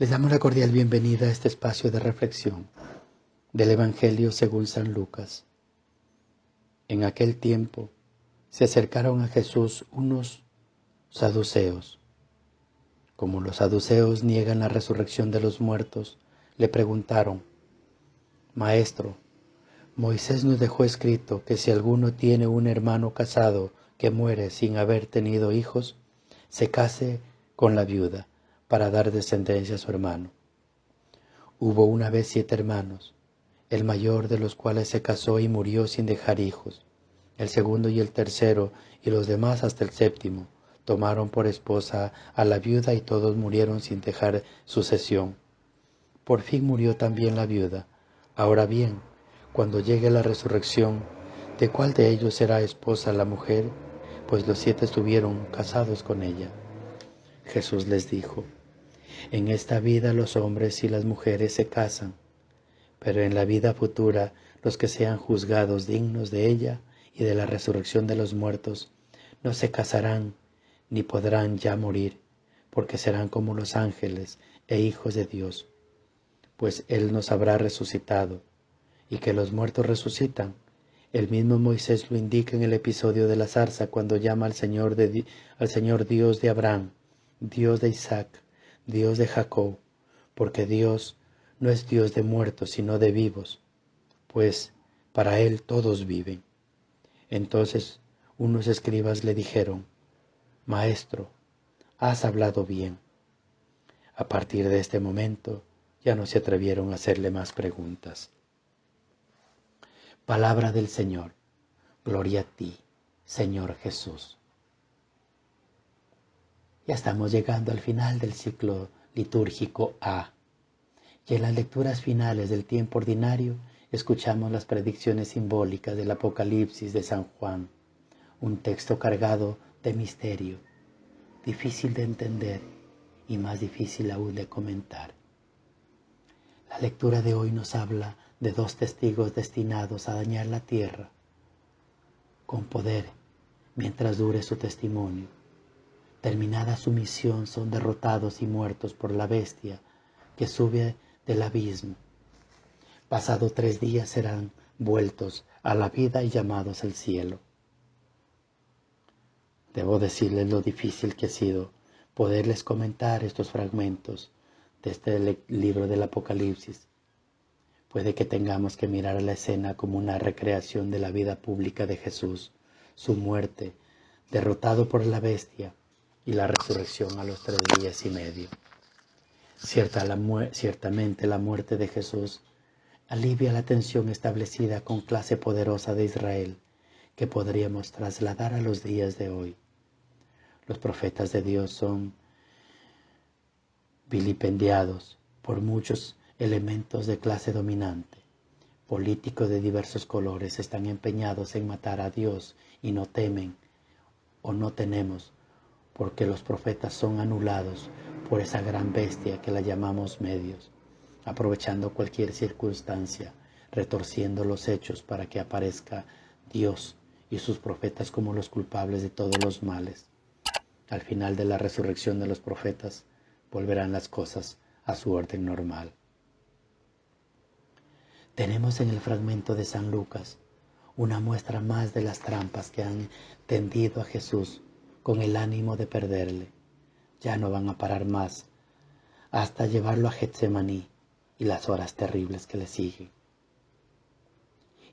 Les damos la cordial bienvenida a este espacio de reflexión del Evangelio según San Lucas. En aquel tiempo se acercaron a Jesús unos saduceos. Como los saduceos niegan la resurrección de los muertos, le preguntaron: Maestro, Moisés nos dejó escrito que si alguno tiene un hermano casado que muere sin haber tenido hijos, se case con la viuda para dar descendencia a su hermano. Hubo una vez 7 hermanos, el mayor de los cuales se casó y murió sin dejar hijos. El segundo y el tercero y los demás hasta el séptimo tomaron por esposa a la viuda y todos murieron sin dejar sucesión. Por fin murió también la viuda. Ahora bien, cuando llegue la resurrección, ¿de cuál de ellos será esposa la mujer? Pues los 7 estuvieron casados con ella. Jesús les dijo: En esta vida los hombres y las mujeres se casan, pero en la vida futura los que sean juzgados dignos de ella y de la resurrección de los muertos no se casarán ni podrán ya morir, porque serán como los ángeles e hijos de Dios. Pues Él nos habrá resucitado, y que los muertos resucitan. El mismo Moisés lo indica en el episodio de la zarza cuando llama al Señor Dios de Abraham, Dios de Isaac, Dios de Jacob, porque Dios no es Dios de muertos sino de vivos, pues para Él todos viven. Entonces unos escribas le dijeron: Maestro, has hablado bien. A partir de este momento ya no se atrevieron a hacerle más preguntas. Palabra del Señor. Gloria a ti, Señor Jesús. Ya estamos llegando al final del ciclo litúrgico A. Y en las lecturas finales del tiempo ordinario escuchamos las predicciones simbólicas del Apocalipsis de San Juan, un texto cargado de misterio, difícil de entender y más difícil aún de comentar. La lectura de hoy nos habla de 2 testigos destinados a dañar la tierra con poder mientras dure su testimonio. Terminada su misión son derrotados y muertos por la bestia que sube del abismo. Pasado 3 días serán vueltos a la vida y llamados al cielo. Debo decirles lo difícil que ha sido poderles comentar estos fragmentos de este libro del Apocalipsis. Puede que tengamos que mirar a la escena como una recreación de la vida pública de Jesús, su muerte, derrotado por la bestia, y la resurrección a los 3 días y medio. Ciertamente la muerte de Jesús alivia la tensión establecida con clase poderosa de Israel, que podríamos trasladar a los días de hoy. Los profetas de Dios son vilipendiados por muchos elementos de clase dominante. Políticos de diversos colores están empeñados en matar a Dios y no temen o no tenemos, porque los profetas son anulados por esa gran bestia que la llamamos medios, aprovechando cualquier circunstancia, retorciendo los hechos para que aparezca Dios y sus profetas como los culpables de todos los males. Al final de la resurrección de los profetas, volverán las cosas a su orden normal. Tenemos en el fragmento de San Lucas una muestra más de las trampas que han tendido a Jesús con el ánimo de perderle. Ya no van a parar más hasta llevarlo a Getsemaní y las horas terribles que le siguen.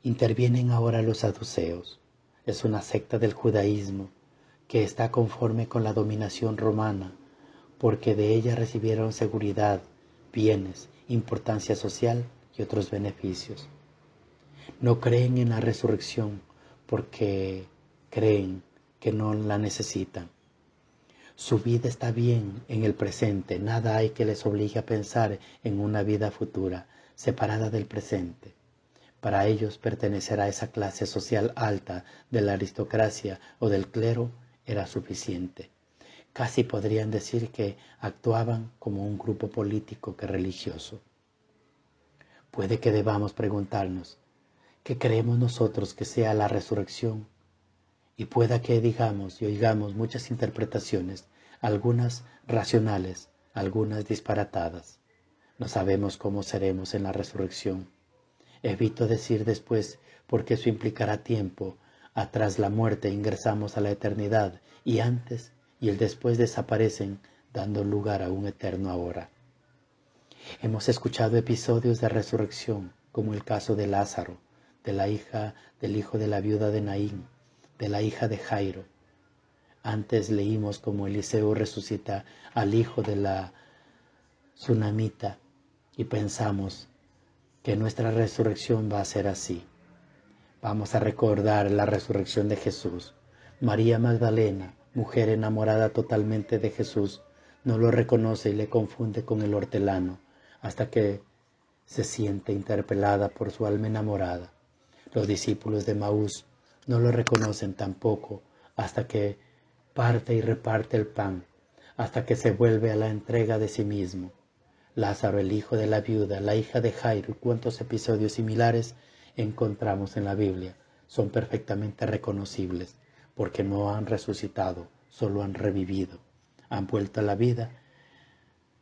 Intervienen ahora los saduceos. Es una secta del judaísmo que está conforme con la dominación romana, porque de ella recibieron seguridad, bienes, importancia social y otros beneficios. No creen en la resurrección porque creen que no la necesitan. Su vida está bien en el presente, nada hay que les obligue a pensar en una vida futura, separada del presente. Para ellos pertenecer a esa clase social alta de la aristocracia o del clero era suficiente. Casi podrían decir que actuaban como un grupo político que religioso. Puede que debamos preguntarnos, ¿qué creemos nosotros que sea la resurrección? Y pueda que digamos y oigamos muchas interpretaciones, algunas racionales, algunas disparatadas. No sabemos cómo seremos en la resurrección. Evito decir después, porque eso implicará tiempo. Atrás la muerte ingresamos a la eternidad, y antes y el después desaparecen, dando lugar a un eterno ahora. Hemos escuchado episodios de resurrección, como el caso de Lázaro, de la hija del hijo de la viuda de Naín, de la hija de Jairo. Antes leímos cómo Eliseo resucita al hijo de la tsunamita y pensamos que nuestra resurrección va a ser así. Vamos a recordar la resurrección de Jesús. María Magdalena, mujer enamorada totalmente de Jesús, no lo reconoce y le confunde con el hortelano, hasta que se siente interpelada por su alma enamorada. Los discípulos de Maús no lo reconocen tampoco, hasta que parte y reparte el pan, hasta que se vuelve a la entrega de sí mismo. Lázaro, el hijo de la viuda, la hija de Jairo, cuántos episodios similares encontramos en la Biblia, son perfectamente reconocibles, porque no han resucitado, solo han revivido, han vuelto a la vida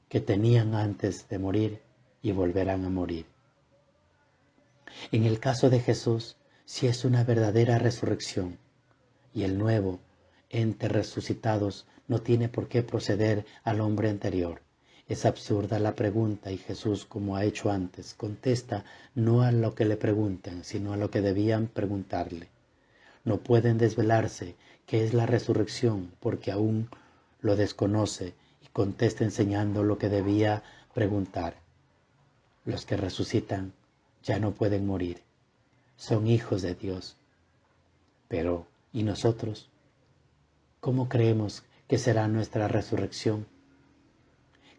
que tenían antes de morir y volverán a morir. En el caso de Jesús, sí es una verdadera resurrección, y el nuevo ente resucitados no tiene por qué proceder al hombre anterior. Es absurda la pregunta y Jesús, como ha hecho antes, contesta no a lo que le preguntan, sino a lo que debían preguntarle. No pueden desvelarse qué es la resurrección porque aún lo desconoce y contesta enseñando lo que debía preguntar. Los que resucitan ya no pueden morir, son hijos de Dios. Pero, ¿y nosotros? ¿Cómo creemos que será nuestra resurrección?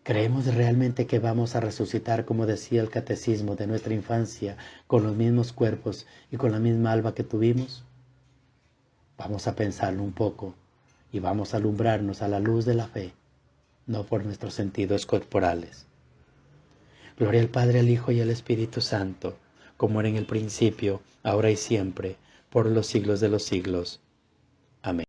¿Creemos realmente que vamos a resucitar, como decía el catecismo, de nuestra infancia, con los mismos cuerpos y con la misma alma que tuvimos? Vamos a pensarlo un poco y vamos a alumbrarnos a la luz de la fe, no por nuestros sentidos corporales. Gloria al Padre, al Hijo y al Espíritu Santo, como era en el principio, ahora y siempre, por los siglos de los siglos. Amén.